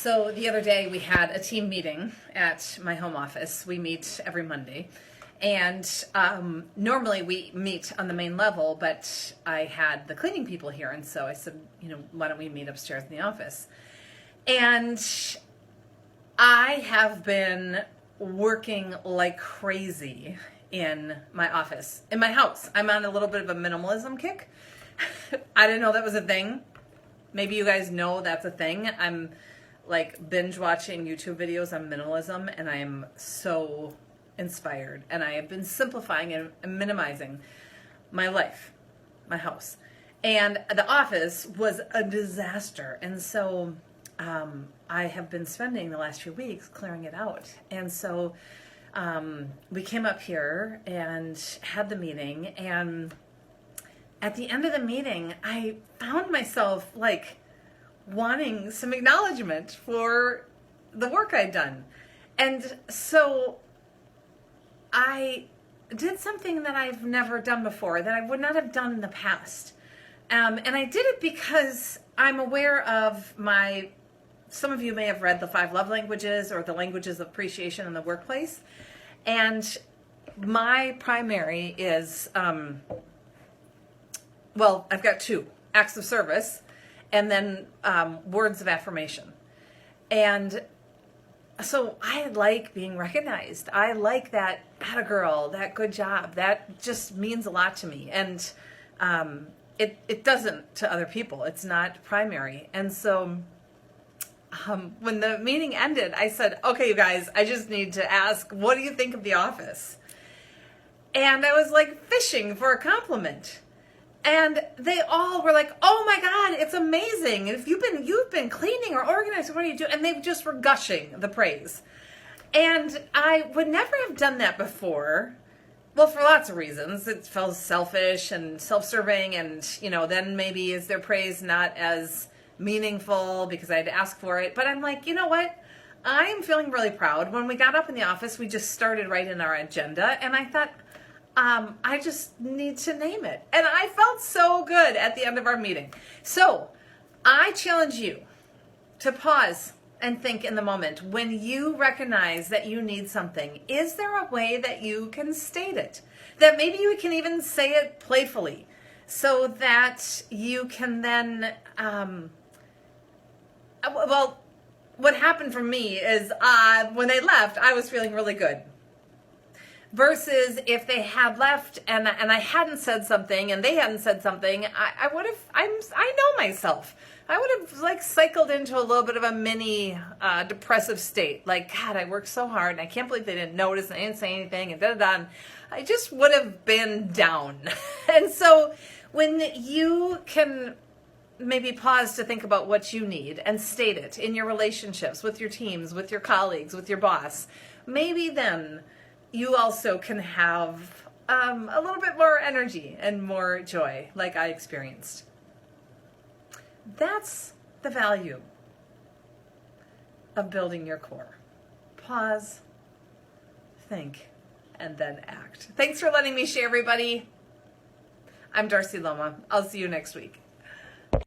So the other day we had a team meeting at my home office. We meet every Monday. And normally we meet on the main level, but I had the cleaning people here. And so I said, why don't we meet upstairs in the office? And I have been working like crazy in my office, in my house. I'm on a little bit of a minimalism kick. I didn't know that was a thing. Maybe you guys know that's a thing. I'm like binge watching YouTube videos on minimalism, and I am so inspired. And I have been simplifying and minimizing my life, my house. And the office was a disaster. And so I have been spending the last few weeks clearing it out. And so we came up here and had the meeting, and at the end of the meeting, I found myself like wanting some acknowledgement for the work I'd done. And so I did something that I've never done before, that I would not have done in the past. And I did it because I'm aware of some of you may have read the 5 love languages or the languages of appreciation in the workplace. And my primary is, I've got 2, acts of service and then words of affirmation. And so I like being recognized. I like that, atta girl, that good job. That just means a lot to me. And it doesn't to other people. It's not primary. And so when the meeting ended, I said, okay, you guys, I just need to ask, what do you think of the office? And I was like fishing for a compliment. And they all were like, oh my God, it's amazing. If you've been cleaning or organizing, what do you do? And they just were gushing the praise. And I would never have done that before. Well, for lots of reasons. It felt selfish and self-serving. And, then maybe is their praise not as meaningful because I had to ask for it. But I'm like, you know what? I'm feeling really proud. When we got up in the office, we just started right in our agenda. And I thought, I just need to name it. And I felt so good at the end of our meeting. So I challenge you to pause and think in the moment. When you recognize that you need something, is there a way that you can state it? That maybe you can even say it playfully so that you can then, what happened for me is when they left, I was feeling really good. Versus if they had left and I hadn't said something and they hadn't said something, I would have, I know myself. I would have like cycled into a little bit of a mini depressive state. Like, God, I worked so hard and I can't believe they didn't notice and they didn't say anything and da-da-da. I just would have been down. And so when you can maybe pause to think about what you need and state it in your relationships with your teams, with your colleagues, with your boss, maybe then you also can have a little bit more energy and more joy like I experienced. That's the value of building your core. Pause, think, and then act. Thanks for letting me share, everybody. I'm Darcy Loma. I'll see you next week.